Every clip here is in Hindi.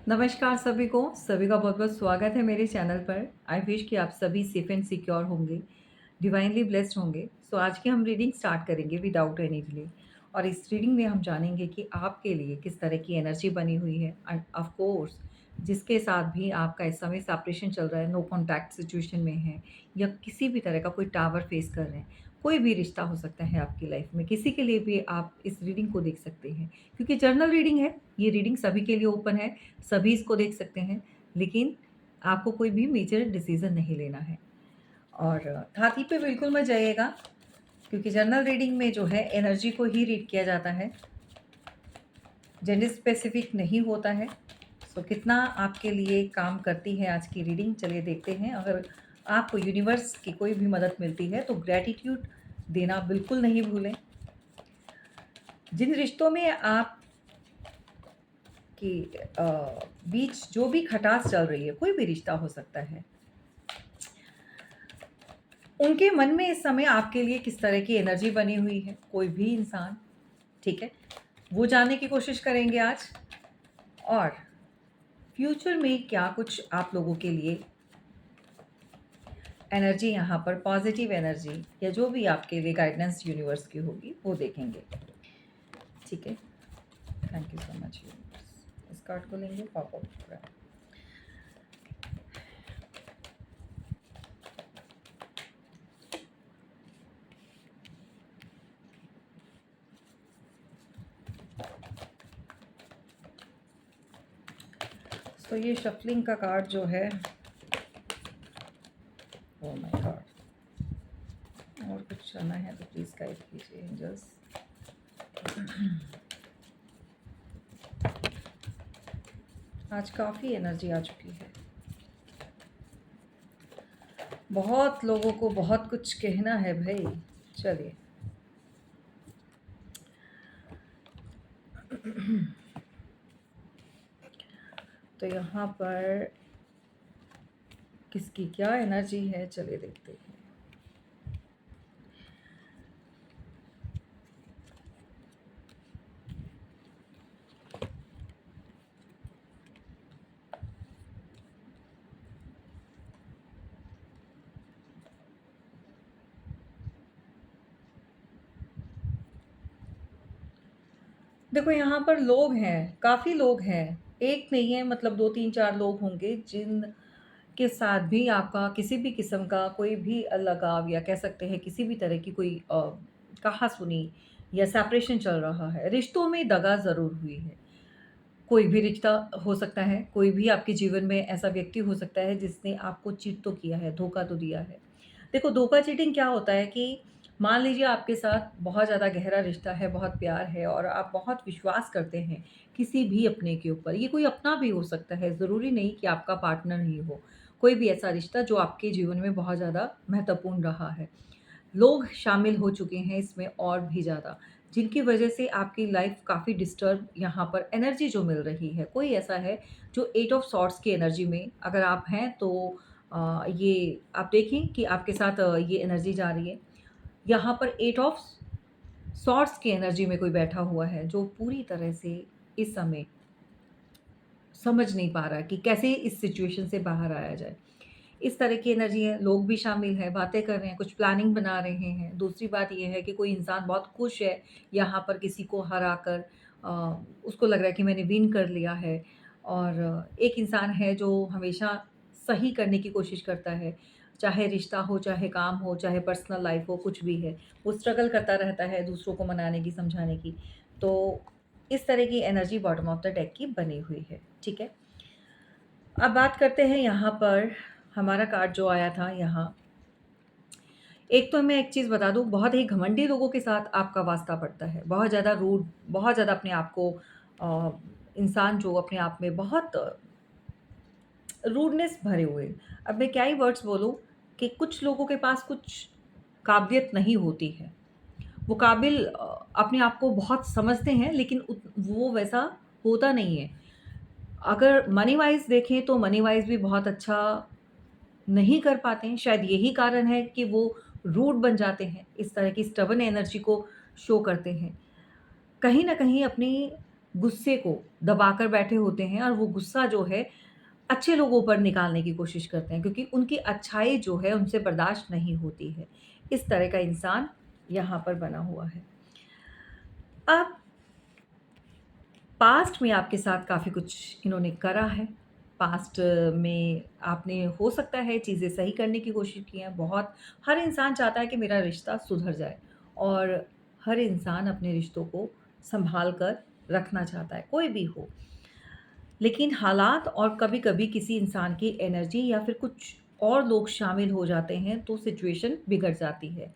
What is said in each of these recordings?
नमस्कार सभी का बहुत बहुत स्वागत है मेरे चैनल पर। आई विश कि आप सभी सेफ एंड सिक्योर होंगे, डिवाइनली ब्लेस्ड होंगे। सो आज की हम रीडिंग स्टार्ट करेंगे विदाउट एनी डिले। और इस रीडिंग में हम जानेंगे कि आपके लिए किस तरह की एनर्जी बनी हुई है एंड ऑफ कोर्स जिसके साथ भी आपका इस समय सेपरेशन चल रहा है, नो कॉन्टैक्ट सिचुएशन में है या किसी भी तरह का कोई टावर फेस कर रहे हैं। कोई भी रिश्ता हो सकता है आपकी लाइफ में, किसी के लिए भी आप इस रीडिंग को देख सकते हैं क्योंकि जर्नल रीडिंग है। ये रीडिंग सभी के लिए ओपन है, सभी इसको देख सकते हैं, लेकिन आपको कोई भी मेजर डिसीज़न नहीं लेना है। और थाती पे बिल्कुल मत जाइएगा क्योंकि जनरल रीडिंग में जो है एनर्जी को ही रीड किया जाता है, जेंडर स्पेसिफिक नहीं होता है। सो कितना आपके लिए काम करती है आज की रीडिंग, चलिए देखते हैं। अगर आपको यूनिवर्स की कोई भी मदद मिलती है तो ग्रैटिट्यूड देना बिल्कुल नहीं भूलें। जिन रिश्तों में आप कि बीच जो भी खटास चल रही है, कोई भी रिश्ता हो सकता है, उनके मन में इस समय आपके लिए किस तरह की एनर्जी बनी हुई है, कोई भी इंसान, ठीक है, वो जानने की कोशिश करेंगे आज। और फ्यूचर में क्या कुछ आप लोगों के लिए एनर्जी, यहाँ पर पॉजिटिव एनर्जी या जो भी आपके लिए गाइडेंस यूनिवर्स की होगी वो देखेंगे, ठीक है। Thank you so much universe. इस कार्ड को लेंगे पॉपअप। तो ये शफलिंग का कार्ड जो है, ओह माय गॉड, और कुछ करना है तो प्लीज़ गाइड कीजिए एंजल्स। आज काफ़ी एनर्जी आ चुकी है, बहुत लोगों को बहुत कुछ कहना है भाई। चलिए तो यहाँ पर किसकी क्या एनर्जी है, चलिए देखते हैं। देखो यहाँ पर लोग हैं, काफ़ी लोग हैं, एक नहीं है, मतलब 2 3 4 लोग होंगे जिन के साथ भी आपका किसी भी किस्म का कोई भी लगाव या कह सकते हैं किसी भी तरह की कोई कहा सुनी या सेपरेशन चल रहा है। रिश्तों में दगा ज़रूर हुई है। कोई भी रिश्ता हो सकता है, कोई भी आपके जीवन में ऐसा व्यक्ति हो सकता है जिसने आपको चीट तो किया है, धोखा तो दिया है। देखो धोखा चीटिंग क्या होता है कि मान लीजिए आपके साथ बहुत ज़्यादा गहरा रिश्ता है, बहुत प्यार है और आप बहुत विश्वास करते हैं किसी भी अपने के ऊपर। ये कोई अपना भी हो सकता है, ज़रूरी नहीं कि आपका पार्टनर ही हो। कोई भी ऐसा रिश्ता जो आपके जीवन में बहुत ज़्यादा महत्वपूर्ण रहा है। लोग शामिल हो चुके हैं इसमें और भी ज़्यादा, जिनकी वजह से आपकी लाइफ काफ़ी डिस्टर्ब, यहाँ पर एनर्जी जो मिल रही है, कोई ऐसा है जो 8 ऑफ सॉर्ड्स की एनर्जी में अगर आप हैं तो ये आप देखें कि आपके साथ ये एनर्जी जा रही है। यहाँ पर 8 ऑफ सॉर्ड्स की एनर्जी में कोई बैठा हुआ है जो पूरी तरह से इस समय समझ नहीं पा रहा है कि कैसे इस सिचुएशन से बाहर आया जाए। इस तरह की एनर्जी है, लोग भी शामिल हैं, बातें कर रहे हैं, कुछ प्लानिंग बना रहे हैं। दूसरी बात ये है कि कोई इंसान बहुत खुश है यहाँ पर किसी को हराकर, अ, उसको लग रहा है कि मैंने विन कर लिया है। और एक इंसान है जो हमेशा सही करने की कोशिश करता है, चाहे रिश्ता हो, चाहे काम हो, चाहे पर्सनल लाइफ हो, कुछ भी है। वो स्ट्रगल करता रहता है दूसरों को मनाने की, समझाने की। तो इस तरह की energy bottom of the deck की बनी हुई है, ठीक है। अब बात करते हैं यहाँ पर हमारा कार्ड जो आया था यहाँ। एक तो मैं एक चीज़ बता दूँ, बहुत ही घमंडी लोगों के साथ आपका वास्ता पड़ता है। बहुत ज़्यादा रूड, बहुत ज़्यादा अपने आप को अ, इंसान जो अपने आप में बहुत रूडनेस भरे हुए। अब मैं क्या ही वर्ड्स बोलूँ कि कुछ लोगों के पास कुछ काबिलियत नहीं होती है। वो काबिल अपने आप को बहुत समझते हैं लेकिन वो वैसा होता नहीं है। अगर मनी वाइज़ देखें तो मनी वाइज़ भी बहुत अच्छा नहीं कर पाते हैं। शायद यही कारण है कि वो रूड बन जाते हैं, इस तरह की स्टबर्न एनर्जी को शो करते हैं। कहीं न कहीं अपनी गुस्से को दबाकर बैठे होते हैं और वो गुस्सा जो है अच्छे लोगों पर निकालने की कोशिश करते हैं क्योंकि उनकी अच्छाई जो है उनसे बर्दाश्त नहीं होती है। इस तरह का इंसान यहाँ पर बना हुआ है। अब पास्ट में आपके साथ काफ़ी कुछ इन्होंने करा है। पास्ट में आपने हो सकता है चीज़ें सही करने की कोशिश की है बहुत। हर इंसान चाहता है कि मेरा रिश्ता सुधर जाए और हर इंसान अपने रिश्तों को सँभाल कर रखना चाहता है, कोई भी हो। लेकिन हालात और कभी-कभी किसी इंसान की एनर्जी या फिर कुछ और लोग शामिल हो जाते हैं तो सिचुएशन बिगड़ जाती है।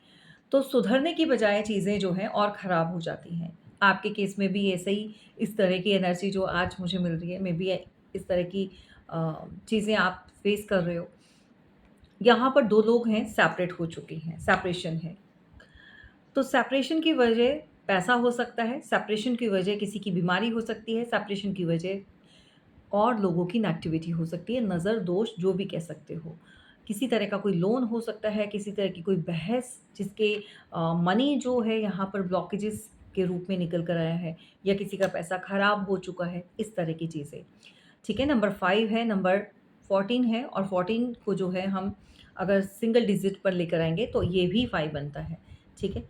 तो सुधरने की बजाय चीज़ें जो हैं और ख़राब हो जाती हैं। आपके केस में भी ऐसे ही इस तरह की एनर्जी जो आज मुझे मिल रही है, मेबी इस तरह की चीज़ें आप फ़ेस कर रहे हो। यहाँ पर 2 लोग हैं सेपरेट हो चुके हैं, सेपरेशन है। तो सेपरेशन की वजह पैसा हो सकता है, सेपरेशन की वजह किसी की बीमारी हो सकती है, सेपरेशन की वजह और लोगों की नेगेटिविटी हो सकती है, नज़र, दोष जो भी कह सकते हो। किसी तरह का कोई लोन हो सकता है, किसी तरह की कोई बहस जिसके मनी जो है यहाँ पर ब्लॉकेजेस के रूप में निकल कर आया है या किसी का पैसा खराब हो चुका है, इस तरह की चीज़ें। ठीक है, नंबर 5 है, नंबर 14 है और 14 को जो है हम अगर सिंगल डिजिट पर लेकर आएँगे तो ये भी 5 बनता है। ठीक है?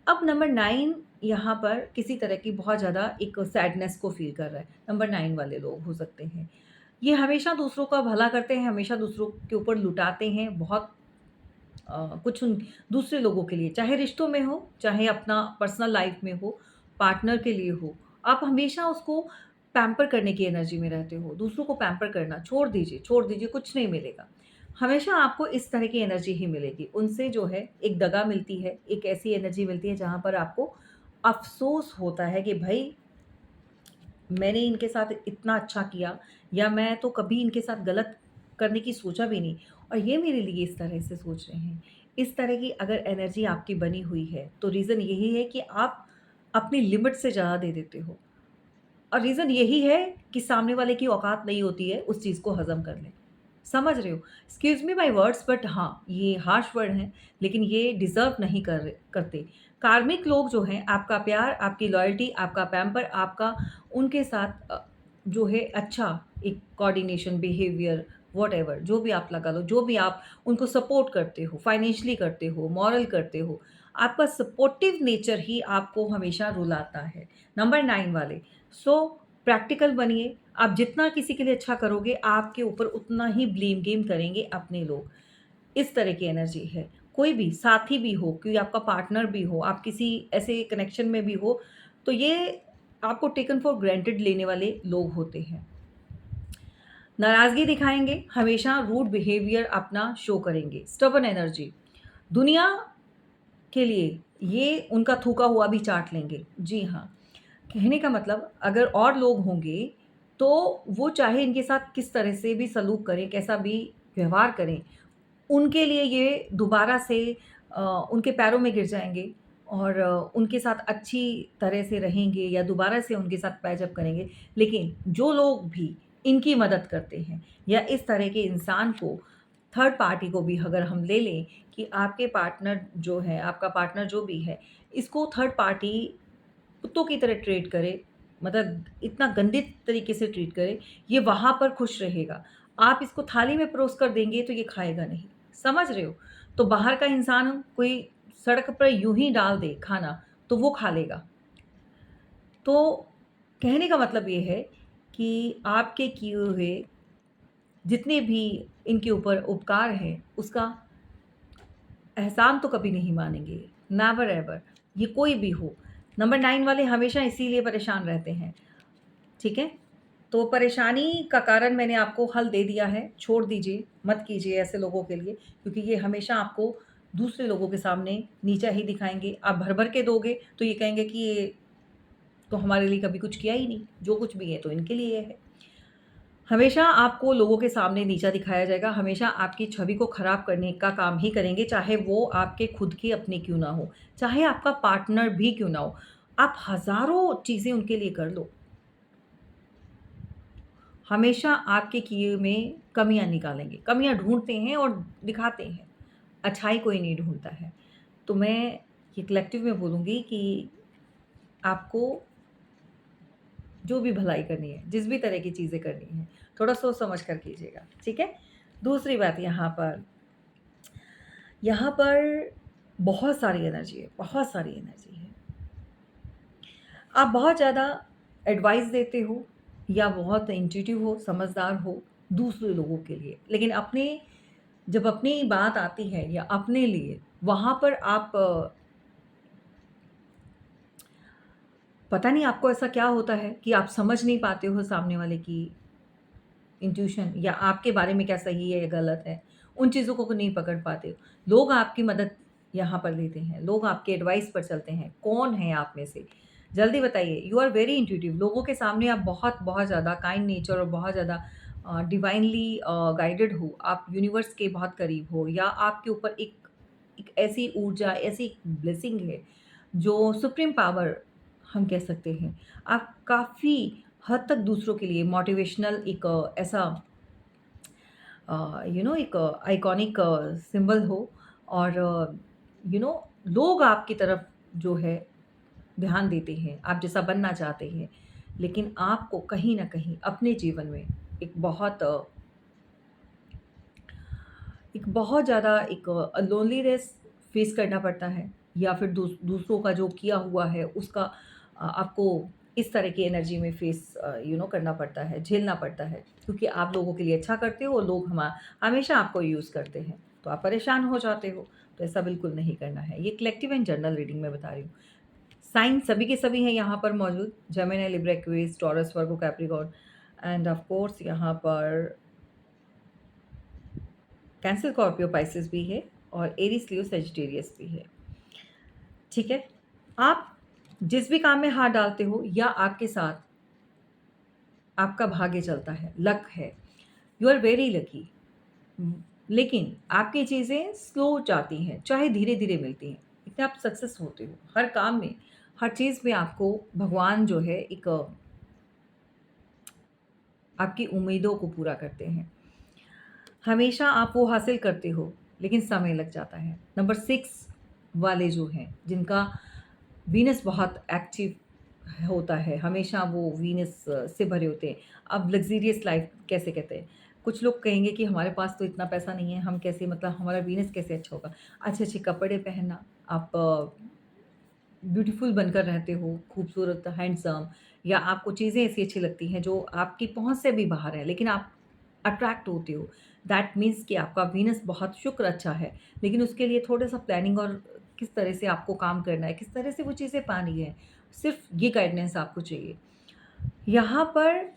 अब नंबर 9 यहाँ पर किसी तरह की बहुत ज़्यादा एक सैडनेस को फ़ील कर रहा है। नंबर 9 वाले लोग हो सकते हैं। ये हमेशा दूसरों का भला करते हैं, हमेशा दूसरों के ऊपर लुटाते हैं, बहुत कुछ उन दूसरे लोगों के लिए, चाहे रिश्तों में हो, चाहे अपना पर्सनल लाइफ़ में हो, पार्टनर के लिए हो। आप हमेशा उसको पैम्पर करने की एनर्जी में रहते हो। दूसरों को पैम्पर करना छोड़ दीजिए, कुछ नहीं मिलेगा। हमेशा आपको इस तरह की एनर्जी ही मिलेगी। उनसे जो है एक दगा मिलती है, एक ऐसी एनर्जी मिलती है जहाँ पर आपको अफ़सोस होता है कि भई मैंने इनके साथ इतना अच्छा किया या मैं तो कभी इनके साथ गलत करने की सोचा भी नहीं और ये मेरे लिए इस तरह से सोच रहे हैं। इस तरह की अगर एनर्जी आपकी बनी हुई है, तो रीज़न यही है कि आप अपनी लिमिट से ज़्यादा दे देते हो और रीज़न यही है कि सामने वाले की औकात नहीं होती है उस चीज़ को हज़म कर ले। समझ रहे हो? Excuse me my words but हाँ, ये हार्श वर्ड हैं, लेकिन ये डिज़र्व नहीं करते। कार्मिक लोग जो हैं, आपका प्यार, आपकी लॉयल्टी, आपका पैम्पर, आपका उनके साथ जो है अच्छा एक कोऑर्डिनेशन, बिहेवियर, व्हाटएवर जो भी आप लगा लो, जो भी आप उनको सपोर्ट करते हो, फाइनेंशियली करते हो, मॉरल करते हो, आपका सपोर्टिव नेचर ही आपको हमेशा रुलाता है। नंबर 9 वाले, सो प्रैक्टिकल बनिए, आप जितना किसी के लिए अच्छा करोगे, आपके ऊपर उतना ही ब्लेम गेम करेंगे अपने लोग। इस तरह की एनर्जी है। कोई भी साथी भी हो, कोई आपका पार्टनर भी हो, आप किसी ऐसे कनेक्शन में भी हो, तो ये आपको टेकन फॉर ग्रांटेड लेने वाले लोग होते हैं। नाराज़गी दिखाएँगे, हमेशा रूड बिहेवियर अपना शो करेंगे, स्टबर्न एनर्जी। दुनिया के लिए ये उनका थूका हुआ भी चाट लेंगे। जी हाँ। कहने का मतलब अगर और लोग होंगे, तो वो चाहे इनके साथ किस तरह से भी सलूक करें, कैसा भी व्यवहार करें, उनके लिए ये दोबारा से अ, उनके पैरों में गिर जाएँगे और उनके साथ अच्छी तरह से रहेंगे या दोबारा से उनके साथ पैचअप करेंगे। लेकिन जो लोग भी इनकी मदद करते हैं या इस तरह के इंसान को थर्ड पार्टी को भी अगर हम ले लें कि आपके पार्टनर जो है, आपका पार्टनर जो भी है, इसको थर्ड पार्टी कुत्तों की तरह ट्रीट करे, मतलब इतना गंदे तरीके से ट्रीट करे, ये वहाँ पर खुश रहेगा। आप इसको थाली में परोस कर देंगे तो ये खाएगा नहीं, समझ रहे हो? तो बाहर का इंसान कोई सड़क पर यूँ ही डाल दे खाना, तो वो खा लेगा। तो कहने का मतलब ये है कि आपके किए हुए जितने भी इनके ऊपर उपकार हैं, उसका एहसान तो कभी नहीं मानेंगे, नेवर एवर, ये कोई भी हो। नंबर 9 वाले हमेशा इसीलिए परेशान रहते हैं, ठीक है? तो परेशानी का कारण मैंने आपको हल दे दिया है, छोड़ दीजिए, मत कीजिए ऐसे लोगों के लिए क्योंकि ये हमेशा आपको दूसरे लोगों के सामने नीचा ही दिखाएँगे। आप भर-भर के दोगे तो ये कहेंगे कि ये तो हमारे लिए कभी कुछ किया ही नहीं, जो कुछ भी है तो इनके लिए है। हमेशा आपको लोगों के सामने नीचा दिखाया जाएगा, हमेशा आपकी छवि को खराब करने का काम ही करेंगे, चाहे वो आपके खुद के अपने क्यों ना हो, चाहे आपका पार्टनर भी क्यों ना हो। आप हज़ारों चीज़ें उनके लिए कर लो, हमेशा आपके किए में कमियाँ निकालेंगे, कमियाँ ढूँढते हैं और दिखाते हैं, अच्छाई कोई नहीं ढूँढता है। तो मैं ये कलेक्टिव में बोलूँगी कि आपको जो भी भलाई करनी है, जिस भी तरह की चीज़ें करनी है, थोड़ा सोच समझ कर कीजिएगा, ठीक है? दूसरी बात यहाँ पर बहुत सारी एनर्जी है, बहुत सारी एनर्जी है। आप बहुत ज़्यादा एडवाइस देते हो या बहुत इंट्यूटिव हो, समझदार हो दूसरे लोगों के लिए, लेकिन जब अपनी बात आती है या अपने लिए, वहाँ पर आप पता नहीं आपको ऐसा क्या होता है कि आप समझ नहीं पाते हो सामने वाले की इंट्यूशन या आपके बारे में क्या सही है या गलत है, उन चीज़ों को नहीं पकड़ पाते हो। लोग आपकी मदद यहाँ पर लेते हैं, लोग आपके एडवाइस पर चलते हैं। कौन है आप में से? जल्दी बताइए। You are very intuitive. लोगों के सामने आप बहुत ज़्यादा काइंड नेचर और बहुत ज़्यादा डिवाइनली गाइडेड हो। आप यूनिवर्स के बहुत करीब हो या आपके ऊपर एक ऐसी ऊर्जा, ऐसी ब्लेसिंग है, जो सुप्रीम पावर हम कह सकते हैं। आप काफ़ी हद तक दूसरों के लिए मोटिवेशनल एक ऐसा एक आइकॉनिक सिंबल हो और लोग आपकी तरफ जो है ध्यान देते हैं, आप जैसा बनना चाहते हैं। लेकिन आपको कहीं न कहीं अपने जीवन में एक बहुत अ, एक बहुत ज़्यादा एक लोनलीनेस फेस करना पड़ता है या फिर दूसरों का जो किया हुआ है उसका आपको इस तरह की एनर्जी में फेस करना पड़ता है, झेलना पड़ता है क्योंकि आप लोगों के लिए अच्छा करते हो और लोग हमेशा आपको यूज़ करते हैं, तो आप परेशान हो जाते हो। तो ऐसा बिल्कुल नहीं करना है। ये कलेक्टिव एंड जनरल रीडिंग में बता रही हूँ। साइन सभी के सभी हैं यहाँ पर मौजूद, Gemini, Libra, Aquarius, taurus, Virgo, Capricorn end of course यहाँ पर कैंसर, स्कॉर्पियो, पाइसेस भी है और एरीज, लियो, सेजिटेरियस भी है। ठीक है? आप जिस भी काम में हाथ डालते हो या आपके साथ आपका भाग्य चलता है, लक है, यू आर वेरी लकी। लेकिन आपकी चीज़ें स्लो जाती हैं, चाहे धीरे-धीरे मिलती हैं, लेकिन आप सक्सेस होते हो। हर काम में, हर चीज़ में आपको भगवान जो है एक आपकी उम्मीदों को पूरा करते हैं। हमेशा आप वो हासिल करते हो, लेकिन समय लग जाता है। नंबर 6 वाले जो हैं, जिनका वीनस बहुत एक्टिव होता है, हमेशा वो वीनस से भरे होते हैं। अब लग्ज़रियस लाइफ़ कैसे कहते हैं? कुछ लोग कहेंगे कि हमारे पास तो इतना पैसा नहीं है, हम कैसे मतलब हमारा वीनस कैसे अच्छा होगा? अच्छे-अच्छे कपड़े पहनना, आप ब्यूटीफुल बनकर रहते हो, खूबसूरत, हैंडसम या आपको चीज़ें ऐसी अच्छी लगती हैं जो आपकी पहुँच से भी बाहर है, लेकिन आप अट्रैक्ट होते हो। दैट मीन्स कि आपका वीनस बहुत शुक्र अच्छा है, लेकिन उसके लिए थोड़ा-सा प्लानिंग और किस तरह से आपको काम करना है, किस तरह से वो चीज़ें पानी है, सिर्फ़ ये गाइडेंस आपको चाहिए। यहाँ पर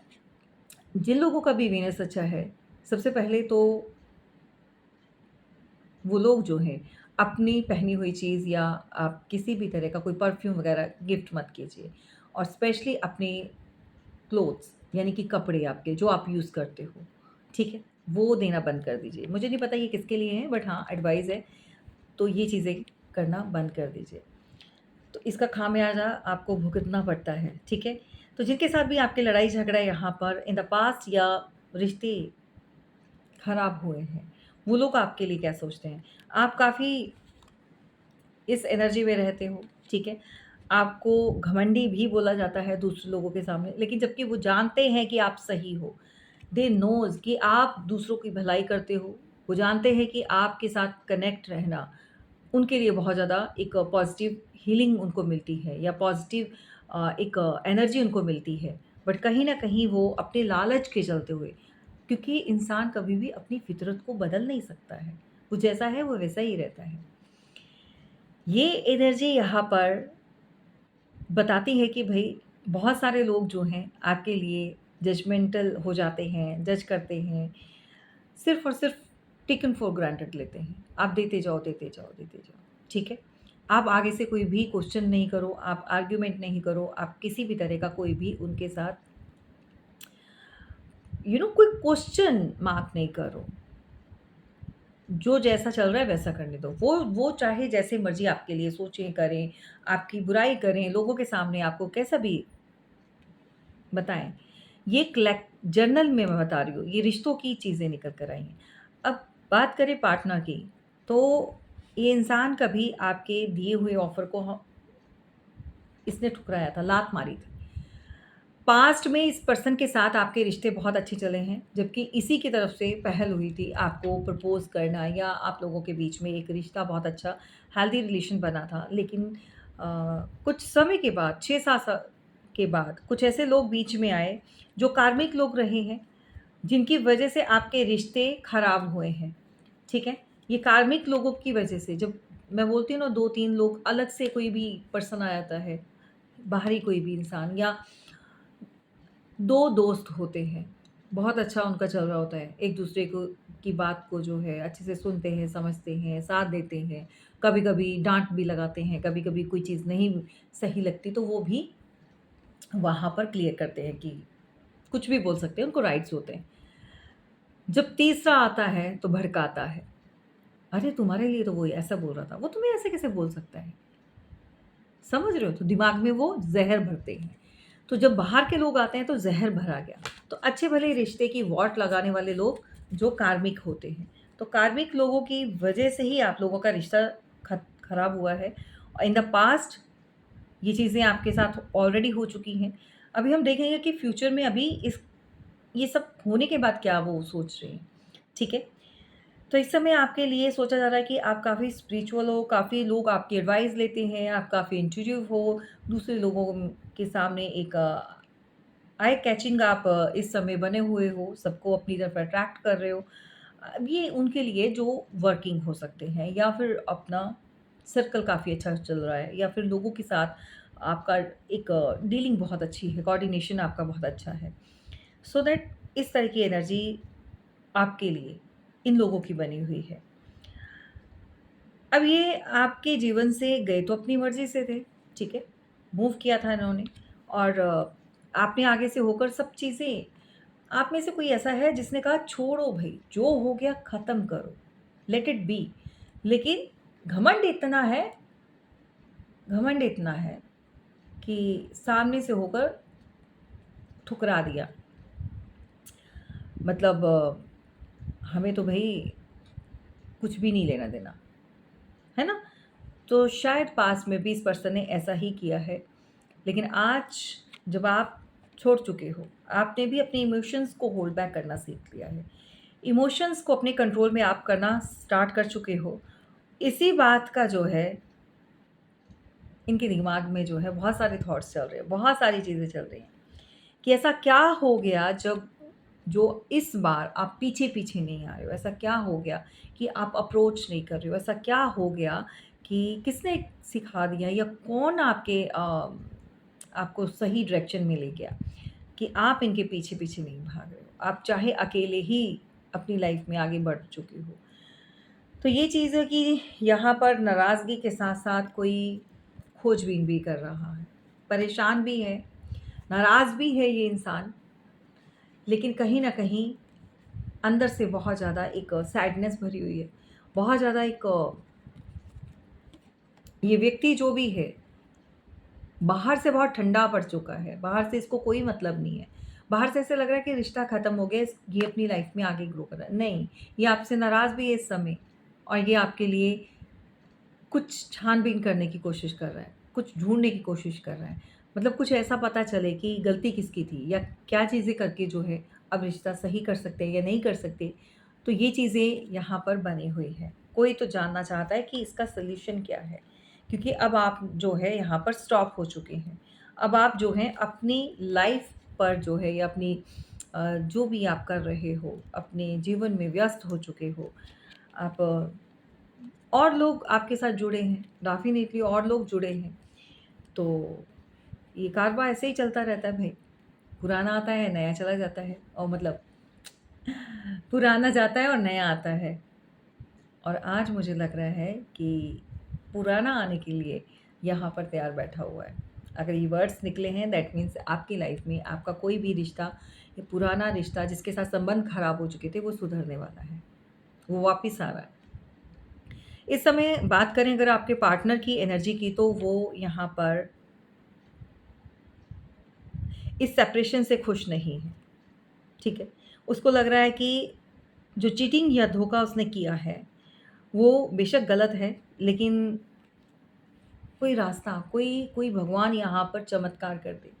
जिन लोगों का भी वीनस अच्छा है, सबसे पहले तो वो लोग जो हैं, अपनी पहनी हुई चीज़ या आप किसी भी तरह का कोई परफ्यूम वगैरह गिफ्ट मत कीजिए और स्पेशली अपने क्लोथ्स यानी कि कपड़े आपके जो आप यूज़ करते हो, ठीक है? वो देना बंद कर दीजिए। मुझे नहीं पता ये किसके लिए है बट हाँ, एडवाइस है, तो ये चीज़ें करना बंद कर दीजिए। तो इसका खामियाज़ा आपको भुगतना पड़ता है, ठीक है? तो जिनके साथ भी आपके लड़ाई-झगड़ा यहाँ पर इन द पास्ट या रिश्ते खराब हुए हैं, वो लोग आपके लिए क्या सोचते हैं? आप काफ़ी इस एनर्जी में रहते हो, ठीक है? आपको घमंडी भी बोला जाता है दूसरे लोगों के सामने, लेकिन जबकि वो जानते हैं कि आप सही हो। दे नोज़ कि आप दूसरों की भलाई करते हो। वो जानते हैं कि आपके साथ कनेक्ट रहना उनके लिए बहुत ज़्यादा एक पॉज़िटिव हीलिंग उनको मिलती है या पॉज़िटिव एक एनर्जी उनको मिलती है। बट कहीं न कहीं वो अपने लालच के चलते हुए क्योंकि इंसान कभी भी अपनी फ़ितरत को बदल नहीं सकता है। वो जैसा है, वो वैसा ही रहता है। ये एनर्जी यहाँ पर बताती है कि भई बहुत सारे लोग जो हैं आपके लिए जजमेंटल हो जाते हैं, जज करते हैं, सिर्फ़ और सिर्फ़ टेकन फॉर ग्रांटेड लेते हैं। आप देते जाओ, देते जाओ, देते जाओ, ठीक है? आप आगे से कोई भी क्वेश्चन नहीं करो, आप आर्ग्यूमेंट नहीं करो, आप किसी भी तरह का कोई भी उनके साथ कोई क्वेश्चन मार्क नहीं करो। जो जैसा चल रहा है वैसा करने दो। वो चाहे जैसे मर्ज़ी आपके लिए सोचें, करें, आपकी बुराई करें, लोगों के सामने आपको कैसा भी बताएँ। ये जर्नल में मैं बता रही हूँ, ये रिश्तों की चीज़ें निकल कर आई हैं। अब बात करें पार्टनर की, तो ये इंसान कभी आपके दिए हुए ऑफ़र को इसने ठुकराया था, लात मारी थी। पास्ट में इस पर्सन के साथ आपके रिश्ते बहुत अच्छे चले हैं, जबकि इसी की तरफ से पहल हुई थी आपको प्रपोज़ करना या आप लोगों के बीच में एक रिश्ता बहुत अच्छा हेल्दी रिलेशन बना था। लेकिन कुछ समय के बाद 6-7 साल के बाद कुछ ऐसे लोग बीच में आए, जो कार्मिक लोग रहे हैं, जिनकी वजह से आपके रिश्ते खराब हुए हैं, ठीक है? ये कार्मिक लोगों की वजह से जब मैं बोलती हूँ ना 2-3 लोग अलग से कोई भी पर्सन आ जाता है, बाहरी कोई भी इंसान या 2 दोस्त होते हैं, बहुत अच्छा उनका चल रहा होता है, एक-दूसरे को की बात को जो है अच्छे से सुनते हैं, समझते हैं, साथ देते हैं, कभी-कभी डाँट भी लगाते हैं, कभी-कभी कोई चीज़ नहीं सही लगती तो वो भी वहाँ पर क्लियर करते हैं कि कुछ भी बोल सकते हैं, उनको राइट्स होते हैं। जब तीसरा आता है तो भड़काता है, "अरे! तुम्हारे लिए तो वो ऐसा बोल रहा था, वो तुम्हें ऐसे कैसे बोल सकता है?" समझ रहे हो? तो दिमाग में वो ज़हर भरते हैं। तो जब बाहर के लोग आते हैं तो ज़हर भरा गया। तो अच्छे भले रिश्ते की वाट लगाने वाले लोग जो कार्मिक होते हैं। तो कार्मिक लोगों की वजह से ही आप लोगों का रिश्ता खराब हुआ है। और इन द पास्ट ये चीज़ें आपके साथ ऑलरेडी हो चुकी हैं। अभी हम देखेंगे कि फ्यूचर में अभी इस ये सब होने के बाद क्या वो सोच रहे हैं। ठीक है? तो इस समय आपके लिए सोचा जा रहा है कि आप काफ़ी स्पिरिचुअल हो, काफ़ी लोग आपकी एडवाइस लेते हैं, आप काफ़ी इंट्यूटिव हो, दूसरे लोगों के सामने एक आई कैचिंग आप इस समय बने हुए हो, सबको अपनी तरफ अट्रैक्ट कर रहे हो। ये उनके लिए जो वर्किंग हो सकते हैं या फिर अपना सर्कल काफ़ी अच्छा चल रहा है या फिर लोगों के साथ आपका एक डीलिंग बहुत अच्छी है, कोऑर्डिनेशन आपका बहुत अच्छा है। सो दैट इस तरह की एनर्जी आपके लिए इन लोगों की बनी हुई है। अब ये आपके जीवन से गए तो अपनी मर्ज़ी से थे, ठीक है? मूव किया था इन्होंने और आपने आगे से होकर सब चीज़ें आप में से कोई ऐसा है जिसने कहा छोड़ो भई, जो हो गया ख़त्म करो, लेट इट बी। लेकिन घमंड इतना है घमंड इतना है कि सामने से होकर ठुकरा दिया। मतलब हमें तो भई कुछ भी नहीं लेना-देना, है ना? तो शायद पास्ट में भी इस पर्सन ने ऐसा ही किया है। लेकिन आज जब आप छोड़ चुके हो, आपने भी अपने इमोशंस को होल्ड बैक करना सीख लिया है। इमोशंस को अपने कंट्रोल में आप करना स्टार्ट कर चुके हो। इसी बात का जो है इनके दिमाग में जो है बहुत सारे थॉट्स चल रहे हैं, बहुत सारी चीज़ें चल रही हैं कि ऐसा क्या हो गया जब जो इस बार आप पीछे-पीछे नहीं आ रहे हो? ऐसा क्या हो गया कि आप अप्रोच नहीं कर रहे हो? ऐसा क्या हो गया कि किसने सिखा दिया या कौन आपको सही डायरेक्शन में ले गया कि आप इनके पीछे-पीछे नहीं भाग रहे हो? आप चाहे अकेले ही अपनी लाइफ़ में आगे बढ़ चुके हो। तो ये चीज़ है कि यहाँ पर नाराज़गी के साथ-साथ कोई खोजबीन भी कर रहा है, परेशान भी है, नाराज़ भी है ये इंसान, लेकिन कहीं न कहीं अंदर से बहुत ज़्यादा एक सैडनेस भरी हुई है। बहुत ज़्यादा एक ये व्यक्ति जो भी है, बाहर से बहुत ठंडा पड़ चुका है, बाहर से इसको कोई मतलब नहीं है। बाहर से ऐसा लग रहा है कि रिश्ता ख़त्म हो गया, ये अपनी लाइफ़ में आगे ग्रो कर रहा है। नहीं, ये आपसे नाराज़ भी है इस समय और ये आपके लिए कुछ छान-बीन करने की कोशिश कर रहा है, कुछ ढूँढने की कोशिश कर रहा है। मतलब कुछ ऐसा पता चले कि गलती किसकी थी या क्या चीज़ें करके जो है अब रिश्ता सही कर सकते हैं या नहीं कर सकते। तो ये चीज़ें यहाँ पर बनी हुई हैं। कोई तो जानना चाहता है कि इसका सॉल्यूशन क्या है? क्योंकि अब आप जो है यहाँ पर स्टॉप हो चुके हैं। अब आप जो हैं अपनी लाइफ़ पर जो है या अपनी जो भी आप कर रहे हो, अपने जीवन में व्यस्त हो चुके हो। आप और लोग आपके साथ जुड़े हैं, डेफ़िनेटली और लोग जुड़े हैं। तो ये कारवां ऐसे ही चलता रहता है भई। पुराना आता है, नया चला जाता है और मतलब पुराना जाता है और नया आता है। और आज मुझे लग रहा है कि पुराना आने के लिए यहाँ पर तैयार बैठा हुआ है। अगर ये वर्ड्स निकले हैं दैट मीन्स आपकी लाइफ़ में आपका कोई भी रिश्ता, ये पुराना रिश्ता जिसके साथ संबंध खराब हो चुके थे, वो सुधरने वाला है। वो वापिस आ रहा है। इस समय बात करें अगर आपके पार्टनर की एनर्जी की तो वो यहाँ पर इस सेपरेशन से खुश नहीं है, ठीक है? उसको लग रहा है कि जो चीटिंग या धोखा उसने किया है, वो बेशक गलत है, लेकिन कोई रास्ता, कोई कोई भगवान यहाँ पर चमत्कार कर दे।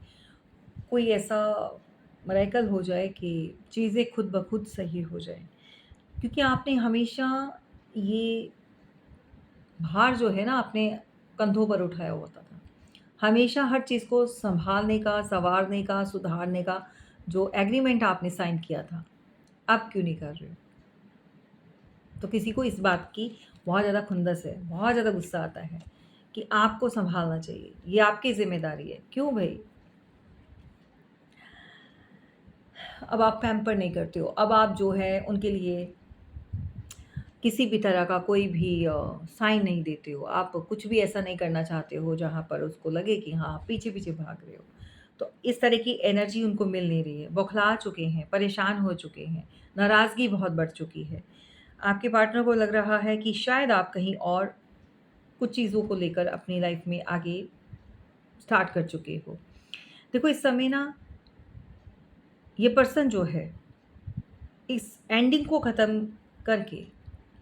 कोई ऐसा मिरेकल हो जाए कि चीज़ें खुद ब खुद सही हो जाएँ। क्योंकि आपने हमेशा ये भार जो है ना अपने कंधों पर उठाया होता था। हमेशा हर चीज़ को सँभालने का, सँवारने का, सुधारने का जो एग्रीमेंट आपने साइन किया था, अब क्यों नहीं कर रहे हो? तो किसी को इस बात की बहुत ज़्यादा खुंदस है, बहुत ज़्यादा गुस्सा आता है कि आपको सँभालना चाहिए, ये आपकी ज़िम्मेदारी है। क्यों भई? अब आप पैम्पर नहीं करते हो, अब आप जो है उनके लिए किसी भी तरह का कोई भी साइन नहीं देते हो। आप कुछ भी ऐसा नहीं करना चाहते हो जहाँ पर उसको लगे कि हाँ, आप पीछे-पीछे भाग रहे हो। तो इस तरह की एनर्जी उनको मिल नहीं रही है, बौखला चुके हैं, परेशान हो चुके हैं, नाराज़गी बहुत बढ़ चुकी है। आपके पार्टनर को लग रहा है कि शायद आप कहीं और कुछ चीज़ों को लेकर अपनी लाइफ़ में आगे स्टार्ट कर चुके हो। देखो इस समय ना ये पर्सन जो है, इस एंडिंग को ख़त्म करके,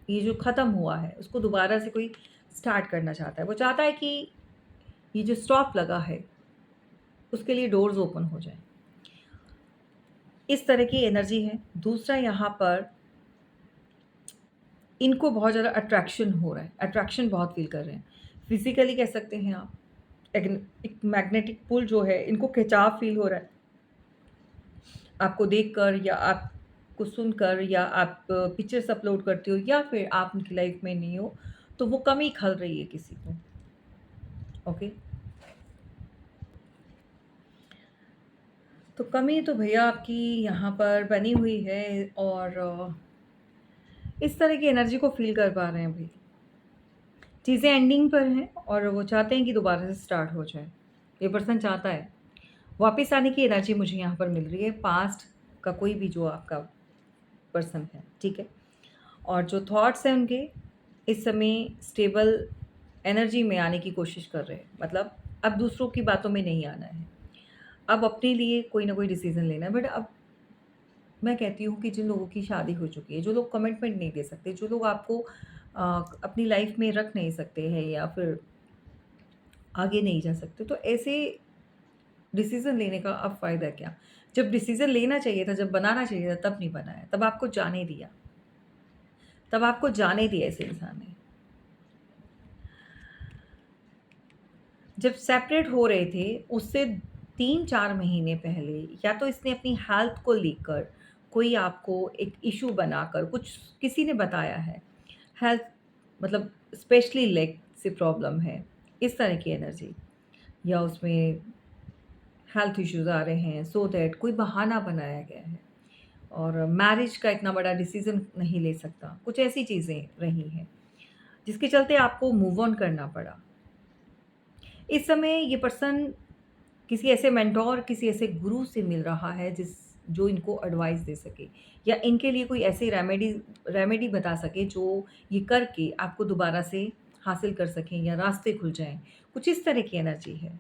ये जो ख़त्म हुआ है, उसको दोबारा से कोई स्टार्ट करना चाहता है। वो चाहता है कि ये जो स्टॉप लगा है, उसके लिए डोर्स ओपन हो जाएँ। इस तरह की एनर्जी है। दूसरा यहाँ पर इनको बहुत ज़्यादा अट्रैक्शन हो रहा है, अट्रैक्शन बहुत फ़ील कर रहे हैं। फिज़िकली कह सकते हैं आप, एक मैग्नेटिक पुल जो है, इनको खिंचाव फ़ील हो रहा है। आपको देखकर या आपको सुनकर या आप पिक्चर्स अपलोड करते हो या फिर आप उनकी लाइफ़ में नहीं हो, तो वो कमी खल रही है किसी को, ओके? तो कमी तो भैया आपकी यहाँ पर बनी हुई है और इस तरह की एनर्जी को फ़ील कर पा रहे हैं भई। चीज़ें एंडिंग पर हैं और वो चाहते हैं कि दोबारा से स्टार्ट हो जाए। ये पर्सन चाहता है। वापस आने की एनर्जी मुझे यहाँ पर मिल रही है, पास्ट का कोई भी जो आपका पर्सन है, ठीक है? और जो थॉट्स हैं उनके, इस समय स्टेबल एनर्जी में आने की कोशिश कर रहे हैं। मतलब अब दूसरों की बातों में नहीं आना है। अब अपने लिए कोई ना कोई डिसीज़न लेना है। बट अब मैं कहती हूँ कि जिन लोगों की शादी हो चुकी है, जो लोग कमिटमेंट नहीं दे सकते, जो लोग आपको अपनी लाइफ में रख नहीं सकते हैं या फिर आगे नहीं जा सकते, तो ऐसे डिसीज़न लेने का अब फ़ायदा क्या? जब डिसीज़न लेना चाहिए था, जब बनाना चाहिए था, तब नहीं बनाया, तब आपको जाने दिया, तब आपको जाने दिया इस इंसान ने। जब सेपरेट हो रहे थे, उससे 3-4 महीने पहले या तो इसने अपनी हेल्थ को लेकर कोई आपको एक इश्यू बनाकर कुछ किसी ने बताया है। हेल्थ मतलब स्पेशली लेग से प्रॉब्लम है, इस तरह की एनर्जी या उसमें हेल्थ इश्यूज़ आ रहे हैं सो दैट कोई बहाना बनाया गया है और मैरिज का इतना बड़ा डिसीज़न नहीं ले सकता। कुछ ऐसी चीज़ें रही हैं, जिसके चलते आपको मूव ऑन करना पड़ा। इस समय ये पर्सन किसी ऐसे मेंटोर, किसी ऐसे गुरु से मिल रहा है जो इनको एडवाइस दे सके या इनके लिए कोई ऐसी रेमेडी बता सके जो ये करके आपको दोबारा से हासिल कर सकें या रास्ते खुल जाएँ। कुछ इस तरह की एनर्जी है।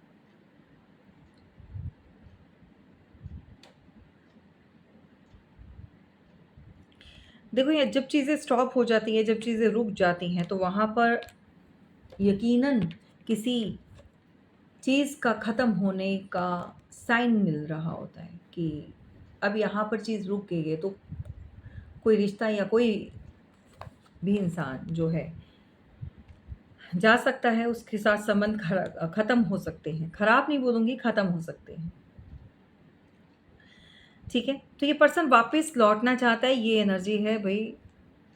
देखो ये जब चीज़ें स्टॉप हो जाती हैं, जब चीज़ें रुक जाती हैं, तो वहाँ पर यकीनन किसी चीज़ का ख़त्म होने का साइन मिल रहा होता है कि अब यहाँ पर चीज़ रुक गई है, तो कोई रिश्ता या कोई भी इंसान जो है जा सकता है, उसके साथ संबंध ख़त्म हो सकते हैं। ख़राब नहीं बोलूँगी, ख़त्म हो सकते हैं। ठीक है? तो ये पर्सन वापस लौटना चाहता है, ये एनर्जी है भई,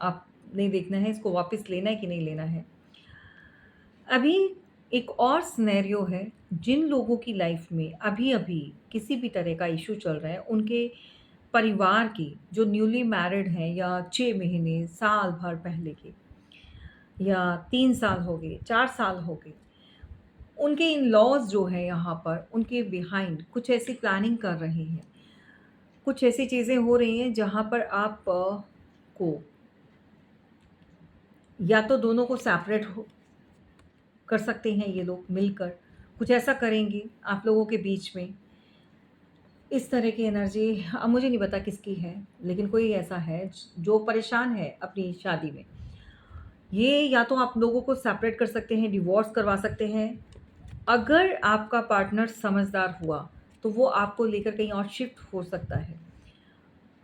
आपने देखना है इसको वापस लेना है कि नहीं लेना है। अभी एक और सिनेरियो है, जिन लोगों की लाइफ़ में अभी-अभी किसी भी तरह का इश्यू चल रहा है, उनके परिवार की जो न्यूली मैरिड हैं या 6 महीने, साल भर पहले के या 3 साल हो गए, 4 साल हो गए, उनके इन-लॉज़ जो हैं यहाँ पर, उनके बिहाइंड कुछ ऐसी प्लानिंग कर रहे हैं। कुछ ऐसी चीज़ें हो रही हैं जहाँ पर आप को या तो दोनों को सेपरेट हो कर सकते हैं ये लोग मिलकर, कुछ ऐसा करेंगे आप लोगों के बीच में। इस तरह की एनर्जी अब मुझे नहीं पता किसकी है, लेकिन कोई ऐसा है जो परेशान है अपनी शादी में। ये या तो आप लोगों को सेपरेट कर सकते हैं, डिवोर्स करवा सकते हैं। अगर आपका पार्टनर समझदार हुआ, तो वो आपको लेकर कहीं और शिफ्ट हो सकता है।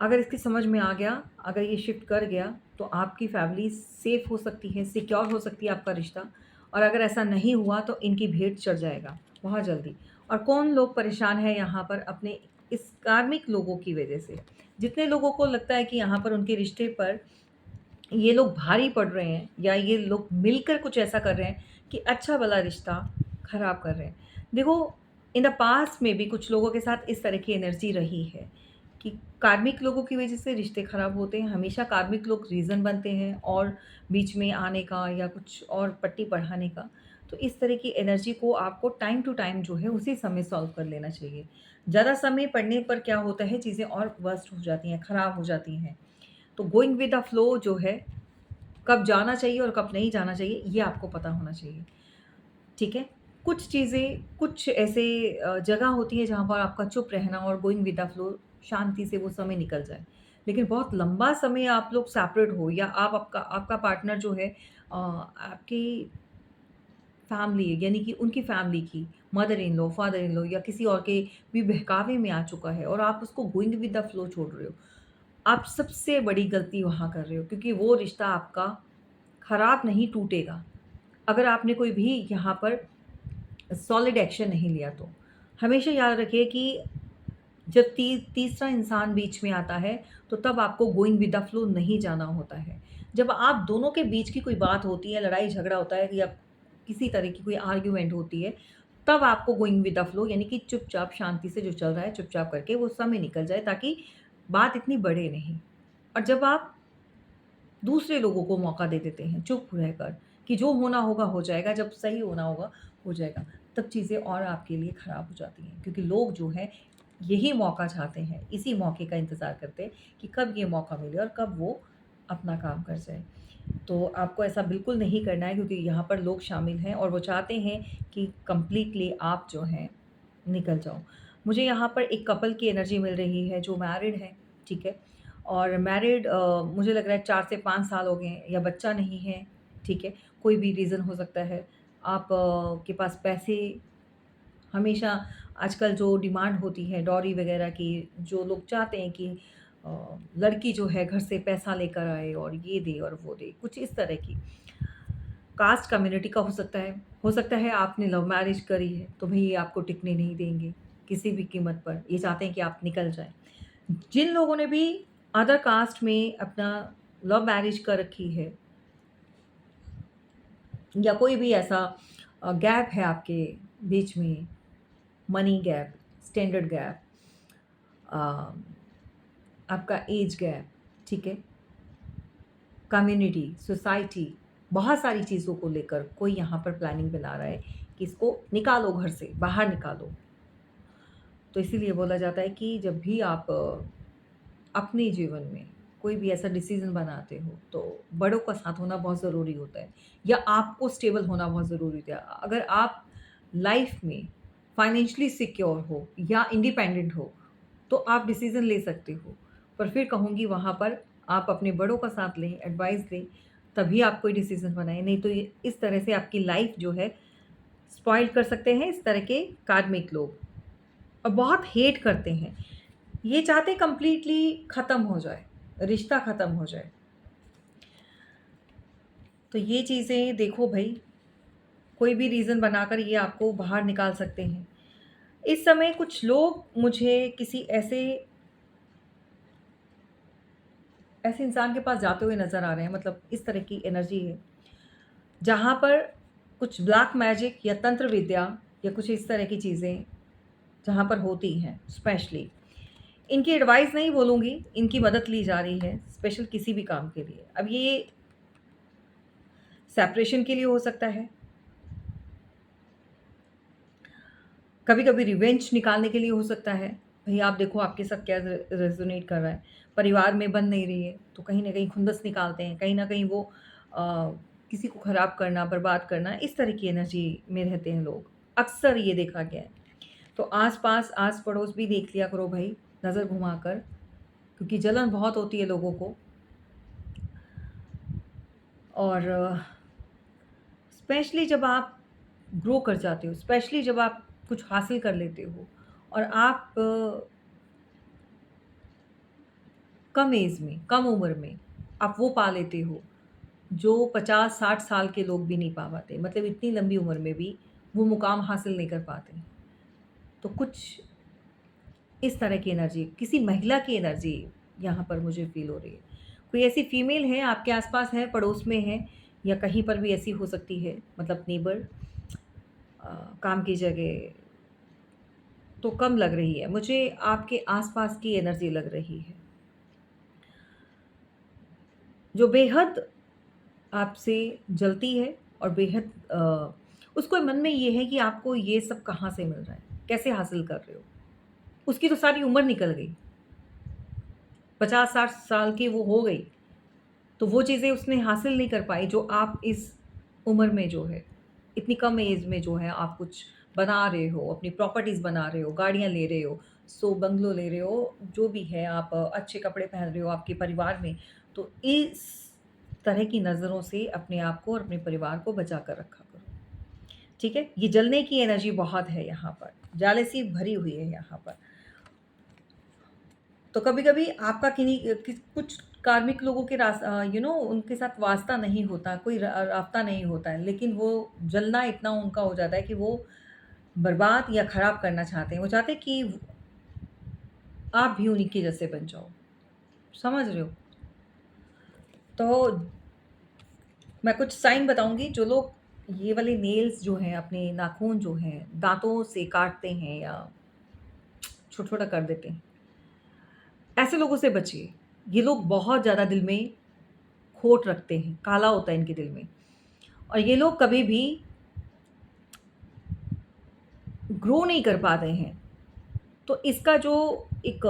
अगर इसकी समझ में आ गया, अगर ये शिफ्ट कर गया, तो आपकी फैमिली सेफ़ हो सकती है, सिक्योर हो सकती है आपका रिश्ता। और अगर ऐसा नहीं हुआ तो इनकी भेंट चढ़ जाएगा बहुत जल्दी। और कौन लोग परेशान हैं यहाँ पर अपने इस कार्मिक लोगों की वजह से। जितने लोगों को लगता है कि यहाँ पर उनके रिश्ते पर ये लोग भारी पड़ रहे हैं या ये लोग मिलकर कुछ ऐसा कर रहे हैं कि अच्छा भला रिश्ता ख़राब कर रहे हैं। देखो, इन द पास्ट में भी कुछ लोगों के साथ इस तरह की एनर्जी रही है कि कार्मिक लोगों की वजह से रिश्ते ख़राब होते हैं। हमेशा कार्मिक लोग रीज़न बनते हैं और बीच में आने का या कुछ और पट्टी बढ़ाने का। तो इस तरह की एनर्जी को आपको टाइम टू टाइम जो है उसी समय सॉल्व कर लेना चाहिए। ज़्यादा समय पड़ने पर क्या होता है, चीज़ें और वर्स्ट हो जाती हैं, ख़राब हो जाती हैं। तो गोइंग विद द फ्लो जो है, कब जाना चाहिए और कब नहीं जाना चाहिए, ये आपको पता होना चाहिए, ठीक है? कुछ चीज़ें, कुछ ऐसे जगह होती है जहाँ पर आपका चुप रहना और गोइंग विद द फ्लो, शांति से वो समय निकल जाए। लेकिन बहुत लंबा समय आप लोग सेपरेट हो या आप आपका आपका पार्टनर जो है आपकी फैमिली यानी कि उनकी फैमिली की mother in law, father in law या किसी और के भी बहकावे में आ चुका है और आप उसको गोइंग विद द फ्लो छोड़ रहे हो। आप सबसे बड़ी गलती वहाँ कर रहे हो, क्योंकि वो रिश्ता आपका खराब नहीं टूटेगा, अगर आपने कोई भी यहाँ पर सॉलिड एक्शन नहीं लिया तो। हमेशा याद रखिए कि जब तीसरा इंसान बीच में आता है, तो तब आपको गोइंग विद द फ्लो नहीं जाना होता है। जब आप दोनों के बीच की कोई बात होती है, लड़ाई-झगड़ा होता है या किसी तरह की कोई आर्ग्यूमेंट होती है, तब आपको गोइंग विद द फ्लो यानी कि चुपचाप शांति से जो चल रहा है, चुपचाप करके वो समय निकल जाए ताकि बात इतनी बढ़े नहीं। और जब आप दूसरे लोगों को मौका दे देते हैं चुप रहकर कि जो होना होगा हो जाएगा, जब सही होना होगा हो जाएगा, तब चीज़ें और आपके लिए ख़राब हो जाती हैं। क्योंकि लोग जो हैं यही मौका चाहते हैं, इसी मौके का इंतज़ार करते हैं कि कब ये मौका मिले और कब वो अपना काम कर जाएँ। तो आपको ऐसा बिल्कुल नहीं करना है, क्योंकि यहाँ पर लोग शामिल हैं और वो चाहते हैं कि कंप्लीटली आप जो हैं निकल जाओ। मुझे यहाँ पर एक कपल की एनर्जी मिल रही है जो मैरिड है, ठीक है? और मैरिड मुझे लग रहा है 4 से 5 साल हो गए हैं या बच्चा नहीं है, ठीक है? कोई भी रीज़न हो सकता है। आप के पास पैसे हमेशा आजकल जो डिमांड होती है डॉरी वग़ैरह की, जो लोग चाहते हैं कि लड़की जो है घर से पैसा लेकर आए और ये दे और वो दे, कुछ इस तरह की। कास्ट कम्युनिटी का हो सकता है आपने लव मैरिज करी है, तो भई ये आपको टिकने नहीं देंगे, किसी भी कीमत पर। ये चाहते हैं कि आप निकल जाएँ। जिन लोगों ने भी अदर कास्ट में अपना लव मैरिज कर रखी है या कोई भी ऐसा गैप है आपके बीच में, मनी गैप, स्टैंडर्ड गैप, अ, आपका एज गैप, ठीक है? कम्युनिटी, सोसाइटी, बहुत सारी चीज़ों को लेकर कोई यहाँ पर प्लानिंग बना रहा है कि इसको निकालो घर से, बाहर निकालो। तो इसीलिए बोला जाता है कि जब भी आप अपने जीवन में कोई भी ऐसा डिसीज़न बनाते हो, तो बड़ों का साथ होना बहुत ज़रूरी होता है या आपको स्टेबल होना बहुत ज़रूरी होता है। अगर आप लाइफ़ में फाइनेंशियली सिक्योर हो या इंडिपेंडेंट हो, तो आप डिसीज़न ले सकते हो। पर फिर कहूँगी वहाँ पर आप अपने बड़ों का साथ लें, एडवाइस लें, तभी आप कोई डिसीज़न बनाएँ, नहीं तो ये इस तरह से आपकी लाइफ़ जो है स्पॉइल कर सकते हैं इस तरह के कार्मिक लोग और बहुत हेट करते हैं। ये चाहते कंप्लीटली ख़त्म हो जाए, रिश्ता ख़त्म हो जाए। तो ये चीज़ें देखो भई, कोई भी रीज़न बनाकर ये आपको बाहर निकाल सकते हैं। इस समय कुछ लोग मुझे किसी ऐसे ऐसे इंसान के पास जाते हुए नज़र आ रहे हैं, मतलब इस तरह की एनर्जी है, जहाँ पर कुछ ब्लैक मैजिक या तंत्र विद्या या कुछ इस तरह की चीज़ें जहाँ पर होती हैं स्पेशली। इनकी एडवाइस नहीं बोलूँगी, इनकी मदद ली जा रही है स्पेशल किसी भी काम के लिए। अब ये सेपरेशन के लिए हो सकता है, कभी-कभी रिवेंज निकालने के लिए हो सकता है। भई आप देखो आपके साथ क्या रेज़ोनेट कर रहा है, परिवार में बन नहीं रही है, तो कहीं न कहीं खुंदस निकालते हैं, कहीं न कहीं वो अ, किसी को ख़राब करना, बर्बाद करना, इस तरह की एनर्जी में रहते हैं लोग। अक्सर ये देखा गया है। तो आस-पास, आस-पड़ोस भी देख लिया करो भई, नज़र घुमाकर, क्योंकि जलन बहुत होती है लोगों को और स्पेशली जब आप ग्रो कर जाते हो, स्पेशली जब आप कुछ हासिल कर लेते हो और आप कम एज में, कम उम्र में आप वो पा लेते हो जो 50-60 साल के लोग भी नहीं पा पाते। मतलब इतनी लंबी उम्र में भी वो मुकाम हासिल नहीं कर पाते। तो कुछ इस तरह की एनर्जी, किसी महिला की एनर्जी यहाँ पर मुझे फ़ील हो रही है। कोई ऐसी फीमेल है, आपके आस-पास है, पड़ोस में है या कहीं पर भी ऐसी हो सकती है, मतलब नेबर, काम की जगह तो कम लग रही है। मुझे आपके आस-पास की एनर्जी लग रही है, जो बेहद आपसे जलती है और बेहद उसको मन में ये है कि आपको ये सब कहाँ से मिल रहा है? कैसे हासिल कर रहे हो? उसकी तो सारी उम्र निकल गई, 50-60 साल की वो हो गई। तो वो चीज़ें उसने हासिल नहीं कर पाई जो आप इस उम्र में जो है, इतनी कम एज में जो है आप कुछ बना रहे हो, अपनी प्रॉपर्टीज़ बना रहे हो, गाड़ियाँ ले रहे हो, सो बंगलो ले रहे हो, जो भी है आप अच्छे कपड़े पहन रहे हो आपके परिवार में। तो इस तरह की नज़रों से अपने आप को और अपने परिवार को बचा कर रखा करो। ठीक है? ये जलने की एनर्जी बहुत है यहाँ पर, जेलसी भरी हुई है यहाँ पर। तो कभी-कभी आपका किन्हीं कुछ कार्मिक लोगों के उनके साथ वास्ता नहीं होता, कोई राब्ता नहीं होता है, लेकिन वो जलना इतना उनका हो जाता है कि वो बर्बाद या खराब करना चाहते हैं। वो चाहते हैं कि आप भी उन्हीं के जैसे बन जाओ। समझ रहे हो? तो मैं कुछ साइन बताऊँगी, जो लोग ये वाले नेल्स जो हैं, अपने नाखून जो हैं, दाँतों से काटते हैं या छोटा-छोटा कर देते हैं, ऐसे लोगों से बचिए। ये लोग बहुत ज़्यादा दिल में खोट रखते हैं, काला होता है इनके दिल में। और ये लोग कभी भी ग्रो नहीं कर पाते हैं। तो इसका जो एक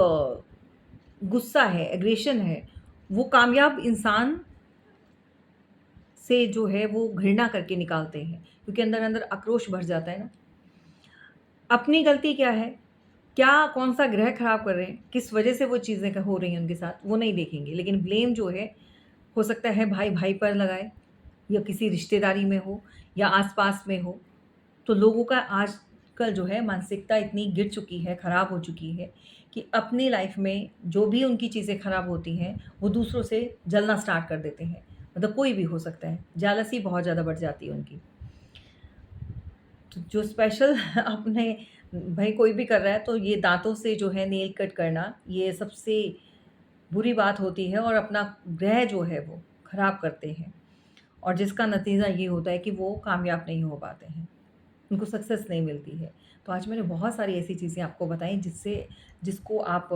गुस्सा है, एग्रेशन है, वो कामयाब इंसान से जो है वो घृणा करके निकालते हैं, क्योंकि अंदर-अंदर आक्रोश भर जाता है ना। अपनी गलती क्या है? क्या कौन-सा ग्रह खराब कर रहे हैं? किस वजह से वो चीज़ें हो रही हैं उनके साथ, वो नहीं देखेंगे। लेकिन ब्लेम जो है, हो सकता है भाई-भाई पर लगाए या किसी रिश्तेदारी में हो या आस-पास में हो। तो लोगों का आजकल जो है मानसिकता इतनी गिर चुकी है, खराब हो चुकी है कि अपनी लाइफ में जो भी उनकी चीज़ें खराब होती हैं, वो दूसरों से जलना स्टार्ट कर देते हैं। मतलब कोई भी हो सकता है, जेलसी बहुत ज़्यादा बढ़ जाती है उनकी। तो जो स्पेशल अपने भई कोई भी कर रहा है तो ये दाँतों से जो है नेल कट करना, ये सबसे बुरी बात होती है और अपना ग्रह जो है वो खराब करते हैं। और जिसका नतीजा ये होता है कि वो कामयाब नहीं हो पाते हैं। उनको सक्सेस नहीं मिलती है। तो आज मैंने बहुत सारी ऐसी चीज़ें आपको बताई जिसको आप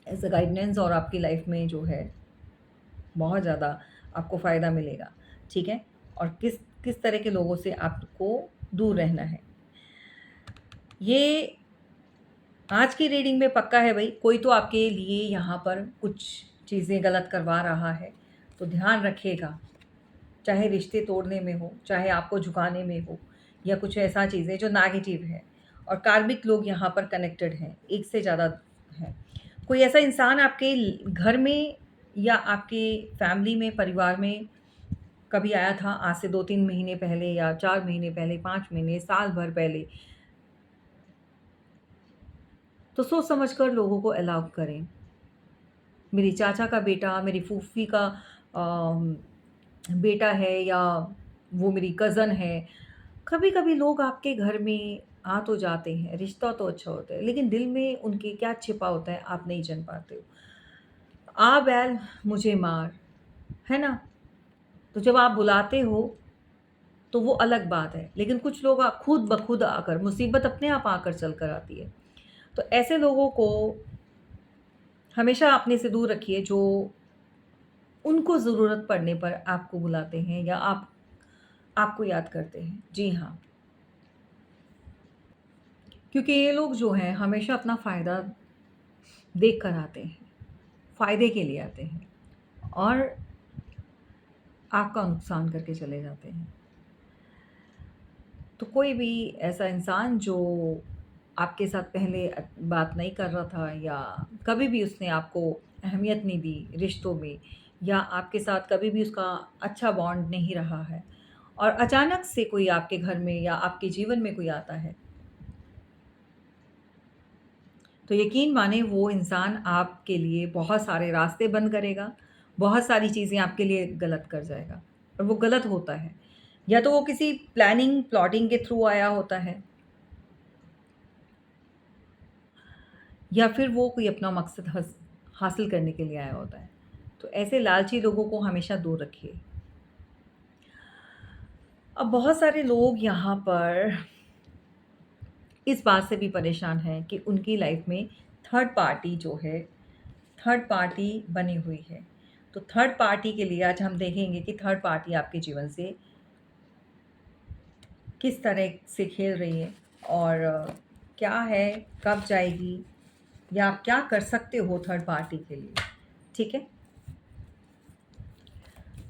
एज़ अ गाइडेंस और आपकी लाइफ़ में जो है बहुत ज़्यादा आपको फ़ायदा मिलेगा, ठीक है? और किस किस तरह के लोगों से आपको दूर रहना है। ये आज की रीडिंग में पक्का है भई, कोई तो आपके लिए यहाँ पर कुछ चीज़ें गलत करवा रहा है, तो ध्यान रखिएगा। चाहे रिश्ते तोड़ने में हो, चाहे आपको झुकाने में हो या कुछ ऐसा चीज़ें जो नेगेटिव है। और कार्मिक लोग यहाँ पर कनेक्टेड हैं, एक से ज़्यादा हैं। कोई ऐसा इंसान आपके घर में या आपके फैमिली में, परिवार में कभी आया था आज से 2-3 महीने पहले या 4 महीने पहले, 5 महीने, साल भर पहले, तो सोच समझ कर लोगों को अलाउ करें। मेरी चाचा का बेटा, मेरी फूफी का अम, बेटा है या वो मेरी कज़न है। कभी-कभी लोग आपके घर में आ तो जाते हैं, रिश्ता तो अच्छा होता है, लेकिन दिल में उनके क्या छिपा होता है आप नहीं जान पाते हो। "आ बैल मुझे मार" है ना? तो जब आप बुलाते हो तो वो अलग बात है, लेकिन कुछ लोग खुद ब खुद आकर, मुसीबत अपने आप आकर चल कर आती है। तो ऐसे लोगों को हमेशा अपने से दूर रखिए जो उनको ज़रूरत पड़ने पर आपको बुलाते हैं या आपको याद करते हैं। जी हाँ, क्योंकि ये लोग जो हैं हमेशा अपना फ़ायदा देख कर आते हैं, फ़ायदे के लिए आते हैं और आपका नुकसान करके चले जाते हैं। तो कोई भी ऐसा इंसान जो आपके साथ पहले बात नहीं कर रहा था या कभी भी उसने आपको अहमियत नहीं दी रिश्तों में या आपके साथ कभी भी उसका अच्छा बॉन्ड नहीं रहा है और अचानक से कोई आपके घर में या आपके जीवन में कोई आता है, तो यकीन माने वो इंसान आपके लिए बहुत सारे रास्ते बंद करेगा, बहुत सारी चीज़ें आपके लिए गलत कर जाएगा और वो गलत होता है। या तो वो किसी प्लानिंग, प्लॉटिंग के थ्रू आया होता है या फिर वो कोई अपना मकसद हासिल करने के लिए आया होता है। तो ऐसे लालची लोगों को हमेशा दूर रखिए। अब बहुत सारे लोग यहाँ पर इस बात से भी परेशान हैं कि उनकी लाइफ में थर्ड पार्टी जो है, थर्ड पार्टी बनी हुई है। तो थर्ड पार्टी के लिए आज हम देखेंगे कि थर्ड पार्टी आपके जीवन से किस तरह से खेल रही है और क्या है, कब जाएगी या आप क्या कर सकते हो थर्ड पार्टी के लिए। ठीक है,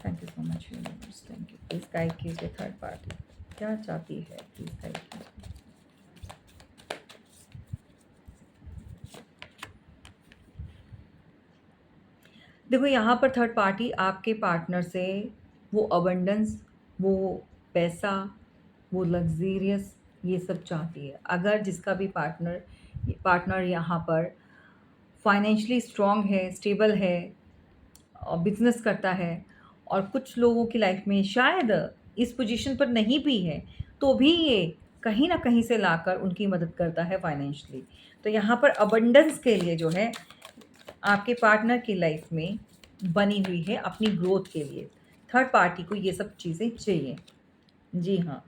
thank you so much universe, thank you. Please guide कीजिए थर्ड पार्टी क्या चाहती है, प्लीज़ गाइड कीजिए। देखो यहाँ पर थर्ड पार्टी आपके पार्टनर से वो अबंडेंस, वो पैसा, वो लग्ज़रियस, ये सब चाहती है। अगर जिसका भी पार्टनर यहाँ पर फाइनेंशियली स्ट्रॉन्ग है, स्टेबल है और बिज़नेस करता है और कुछ लोगों की लाइफ में शायद इस पोजीशन पर नहीं भी है, तो भी ये कहीं न कहीं से लाकर उनकी मदद करता है फाइनेंशियली। तो यहाँ पर अबंडेंस के लिए जो है आपके पार्टनर की लाइफ में बनी हुई है अपनी ग्रोथ के लिए। थर्ड पार्टी को ये सब चीज़ें चाहिए। जी हाँ,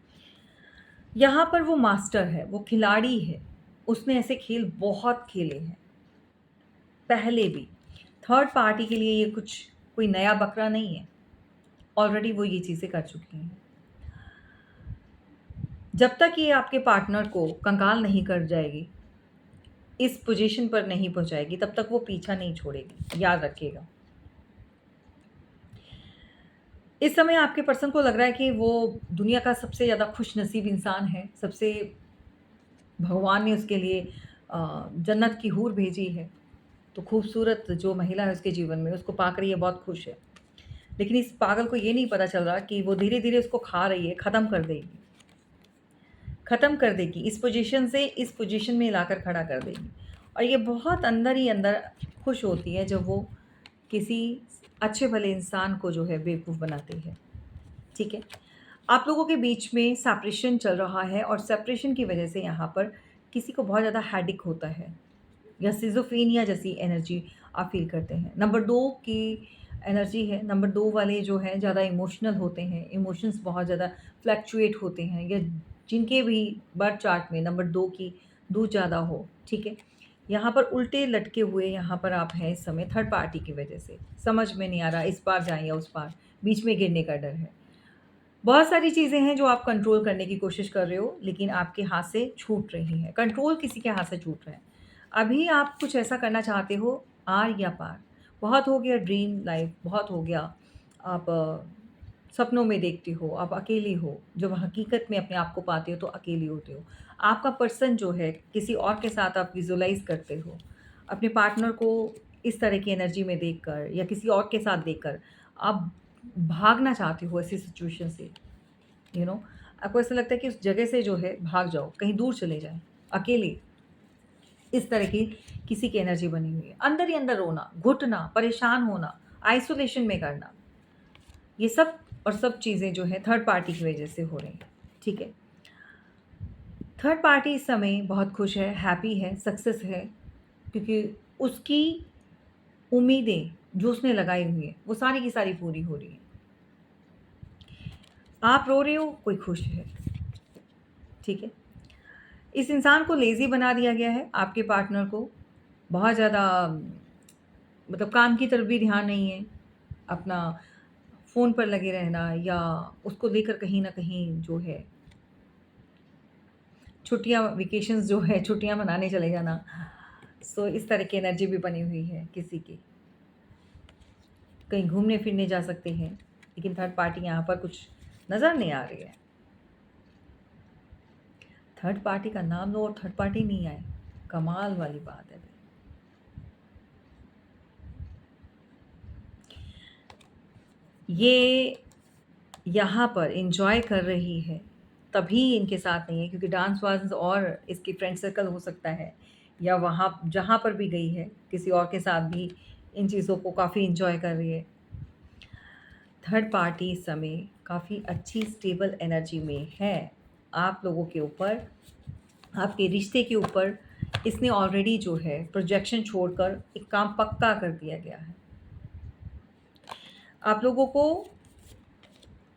यहाँ पर वो मास्टर है, वो खिलाड़ी है। उसने ऐसे खेल बहुत खेले हैं, पहले भी। थर्ड पार्टी के लिए ये कुछ कोई नया बकरा नहीं है, ऑलरेडी वो ये चीज़ें कर चुकी हैं। जब तक ये आपके पार्टनर को कंगाल नहीं कर जाएगी, इस पोजीशन पर नहीं पहुँचाएगी, तब तक वो पीछा नहीं छोड़ेगी, याद रखिएगा। इस समय आपके पर्सन को लग रहा है कि वो दुनिया का सबसे ज़्यादा खुशनसीब इंसान है, सबसे भगवान ने उसके लिए जन्नत की हूर भेजी है। तो खूबसूरत जो महिला है उसके जीवन में, उसको पाकर ये बहुत खुश है। लेकिन इस पागल को ये नहीं पता चल रहा कि वो धीरे-धीरे उसको खा रही है, ख़त्म कर देगी। ख़त्म कर देगी, इस पोजीशन से इस पोजीशन में लाकर खड़ा कर देगी। और ये बहुत अंदर ही अंदर खुश होती है जब वो किसी अच्छे भले इंसान को जो है बेवकूफ़ बनाती है। ठीक है? आप लोगों के बीच में सेपरेशन चल रहा है और सेपरेशन की वजह से यहाँ पर किसी को बहुत ज़्यादा हेडेक होता है या सिज़ोफ्रेनिया जैसी एनर्जी आप फ़ील करते हैं। नंबर 2 की एनर्जी है, नंबर 2 वाले जो हैं ज़्यादा इमोशनल होते हैं, इमोशंस बहुत ज़्यादा फ्लक्चुएट होते हैं या जिनके भी बर्थ चार्ट में नंबर 2 की दूध ज़्यादा हो, ठीक है? यहाँ पर उल्टे लटके हुए यहाँ पर आप हैं इस समय थर्ड पार्टी की वजह से। समझ में नहीं आ रहा इस पार जाएँ या उस पार, बीच में गिरने का डर है। बहुत सारी चीज़ें हैं जो आप कंट्रोल करने की कोशिश कर रहे हो, लेकिन आपके हाथ से छूट रही हैं। कंट्रोल किसी के हाथ से छूट रहा है। अभी आप कुछ ऐसा करना चाहते हो आर या पार। बहुत हो गया ड्रीम लाइफ़, बहुत हो गया आप सपनों में देखते हो, आप अकेली हो। जब हकीकत में अपने आप को पाते हो तो अकेली होते हो। आपका पर्सन जो है किसी और के साथ आप विज़ुअलाइज़ करते हो। अपने पार्टनर को इस तरह की एनर्जी में देखकर या किसी और के साथ देखकर आप भागना चाहते हो ऐसी सिचुएशन से। यू नो आपको ऐसा लगता है कि उस जगह से जो है भाग जाओ, कहीं दूर चले जाएँ, अकेले। इस तरह की किसी की एनर्जी बनी हुई है। अंदर ही अंदर रोना, घुटना, परेशान होना, आइसोलेशन में करना, ये सब और सब चीज़ें जो हैं थर्ड पार्टी की वजह से हो रही हैं, ठीक है? थर्ड पार्टी इस समय बहुत खुश है, हैप्पी है, सक्सेस है क्योंकि उसकी उम्मीदें जो उसने लगाई हुई हैं, वो सारी की सारी पूरी हो रही हैं। आप रो रहे हो, कोई खुश है, ठीक है? इस इंसान को लेज़ी बना दिया गया है, आपके पार्टनर को। बहुत ज़्यादा मतलब काम की तरफ भी ध्यान नहीं है, अपना फ़ोन पर लगे रहना या उसको लेकर कहीं न कहीं जो है छुट्टियाँ वेकेशंस जो है छुट्टियाँ मनाने चले जाना। सो इस तरह की एनर्जी भी बनी हुई है किसी की। कहीं घूमने-फिरने जा सकते हैं, लेकिन थर्ड पार्टी यहाँ पर कुछ नज़र नहीं आ रही है। थर्ड पार्टी का नाम लो और थर्ड पार्टी नहीं आए, कमाल वाली बात है। ये यहाँ पर एन्जॉय कर रही है, तभी इनके साथ नहीं है क्योंकि डांस वांस और इसकी फ्रेंड सर्कल हो सकता है या वहाँ जहाँ पर भी गई है, किसी और के साथ भी इन चीज़ों को काफ़ी एन्जॉय कर रही है। थर्ड पार्टी इस समय काफ़ी अच्छी स्टेबल एनर्जी में है। आप लोगों के ऊपर, आपके रिश्ते के ऊपर इसने ऑलरेडी जो है प्रोजेक्शन छोड़कर एक काम पक्का कर दिया गया है। आप लोगों को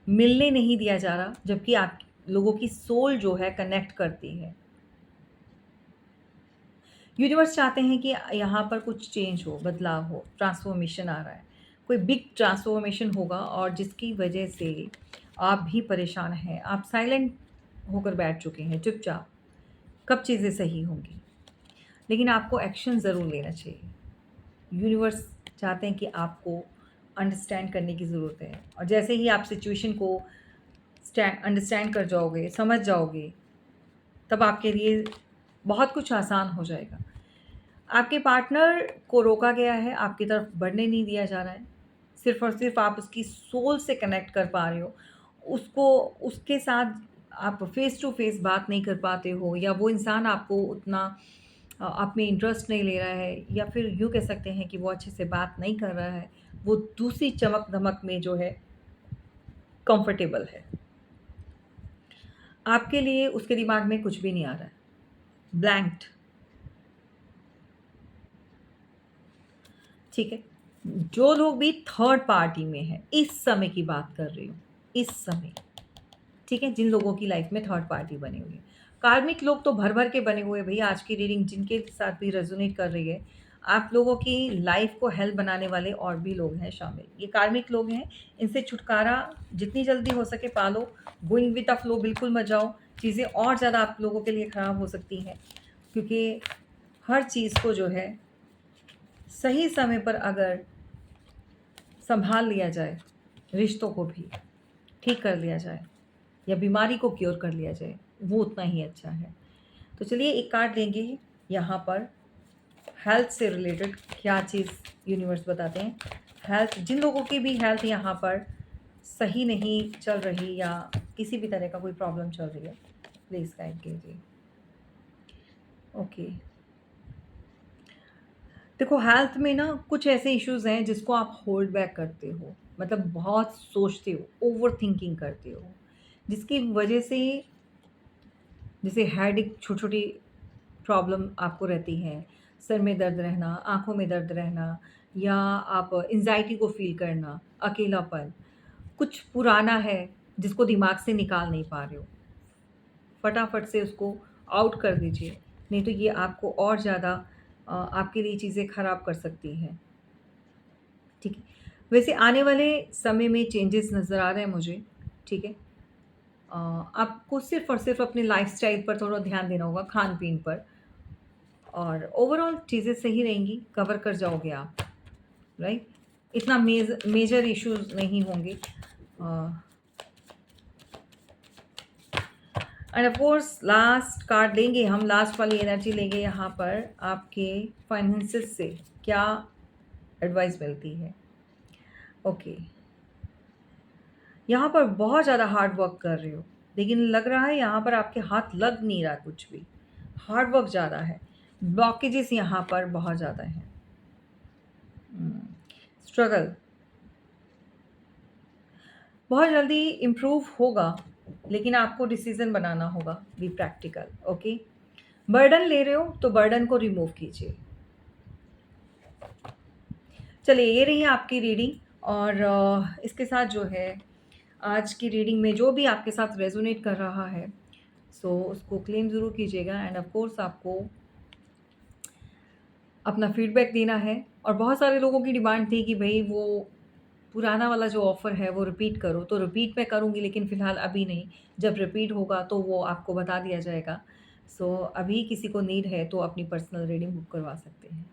मिलने नहीं दिया जा रहा, जबकि आप लोगों की सोल जो है कनेक्ट करती है। यूनिवर्स चाहते हैं कि यहाँ पर कुछ चेंज हो, बदलाव हो, ट्रांसफॉर्मेशन आ रहा है। कोई बिग ट्रांसफॉर्मेशन होगा और जिसकी वजह से आप भी परेशान हैं। आप साइलेंट होकर बैठ चुके हैं चुपचाप। कब चीज़ें सही होंगी? लेकिन आपको एक्शन ज़रूर लेना चाहिए। यूनिवर्स चाहते हैं कि आपको अंडरस्टैंड करने की ज़रूरत है, और जैसे ही आप सिचुएशन को अंडरस्टैंड कर जाओगे, समझ जाओगे, तब आपके लिए बहुत कुछ आसान हो जाएगा। आपके पार्टनर को रोका गया है, आपकी तरफ बढ़ने नहीं दिया जा रहा है। सिर्फ़ और सिर्फ़ आप उसकी सोल से कनेक्ट कर पा रहे हो। उसको उसके साथ आप फ़ेस टू फ़ेस बात नहीं कर पाते हो, या वो इंसान आपको उतना आप में इंटरेस्ट नहीं ले रहा है, या फिर यूँ कह सकते हैं कि वो अच्छे से बात नहीं कर रहा है। वो दूसरी चमक-धमक में जो है कंफ़र्टेबल है। आपके लिए उसके दिमाग में कुछ भी नहीं आ रहा है। ब्लैंक्ड। ठीक है? जो लोग भी थर्ड पार्टी में हैं, इस समय की बात कर रही हूँ, इस समय, ठीक है? जिन लोगों की लाइफ़ में थर्ड पार्टी बनी हुई है। कार्मिक लोग तो भर-भर के बने हुए हैं भई, आज की रीडिंग जिनके साथ भी रेज़ोनेट कर रही है, आप लोगों की लाइफ़ को हेल बनाने वाले और भी लोग हैं शामिल। ये कार्मिक लोग हैं, इनसे छुटकारा जितनी जल्दी हो सके पा लो, गोइंग विद द फ्लो बिल्कुल मत जाओ, चीज़ें और ज़्यादा आप लोगों के लिए ख़राब हो सकती हैं, क्योंकि हर चीज़ को जो है सही समय पर अगर सँभाल लिया जाए, रिश्तों को भी ठीक कर लिया जाए, या बीमारी को क्योर कर लिया जाए, वो उतना ही अच्छा है। तो चलिए एक कार्ड लेंगे यहाँ पर, हेल्थ से रिलेटेड क्या चीज़ यूनिवर्स बताते हैं। हेल्थ, जिन लोगों की भी हेल्थ यहाँ पर सही नहीं चल रही, या किसी भी तरह का कोई प्रॉब्लम चल रही है, प्लीज़ गाइड कीजिए। ओके, देखो हेल्थ में ना कुछ ऐसे इश्यूज़ हैं जिसको आप होल्ड बैक करते हो, मतलब बहुत सोचते हो, ओवरथिंकिंग करते हो, जिसकी वजह से जैसे हेडेक, छोटी-छोटी प्रॉब्लम आपको रहती हैं, सर में दर्द रहना, आँखों में दर्द रहना, या आप एंग्ज़ायटी को फ़ील करना, अकेलापन, कुछ पुराना है जिसको दिमाग से निकाल नहीं पा रहे हो। फटाफट से उसको आउट कर दीजिए, नहीं तो ये आपको और ज़्यादा आपके लिए चीज़ें ख़राब कर सकती हैं। ठीक है? वैसे आने वाले समय में चेंजेस नज़र आ रहे हैं मुझे, ठीक है? आपको सिर्फ़ और सिर्फ़ अपने लाइफ़स्टाइल पर थोड़ा ध्यान देना होगा, खान-पीन पर, और ओवरऑल चीज़ें सही रहेंगी, कवर कर जाओगे आप, राइट? इतना मेजर इश्यूज़ नहीं होंगे। End of course last card लेंगे हम, लास्ट वाली एनर्जी लेंगे यहाँ पर, आपके फाइनेंसेस से क्या एडवाइस मिलती है। ओके, यहाँ पर बहुत ज़्यादा हार्ड वर्क कर रहे हो, लेकिन लग रहा है यहाँ पर आपके हाथ लग नहीं रहा कुछ भी। हार्ड वर्क ज़्यादा है, ब्लॉकेजेस यहाँ पर बहुत ज़्यादा हैं। स्ट्रगल बहुत जल्दी इम्प्रूव होगा, लेकिन आपको डिसीज़न बनाना होगा, बी प्रैक्टिकल, ओके? बर्डन ले रहे हो तो बर्डन को रिमूव कीजिए। चलिए ये रही आपकी रीडिंग, और इसके साथ जो है आज की रीडिंग में जो भी आपके साथ रेजोनेट कर रहा है, सो उसको क्लेम ज़रूर कीजिएगा। एंड ऑफ कोर्स आपको अपना फीडबैक देना है, और बहुत सारे लोगों की डिमांड थी कि भई वो पुराना वाला जो ऑफ़र है वो रिपीट करो, तो रिपीट मैं करूँगी, लेकिन फ़िलहाल अभी नहीं। जब रिपीट होगा तो वो आपको बता दिया जाएगा। सो अभी किसी को नीड है तो अपनी पर्सनल रीडिंग बुक करवा सकते हैं।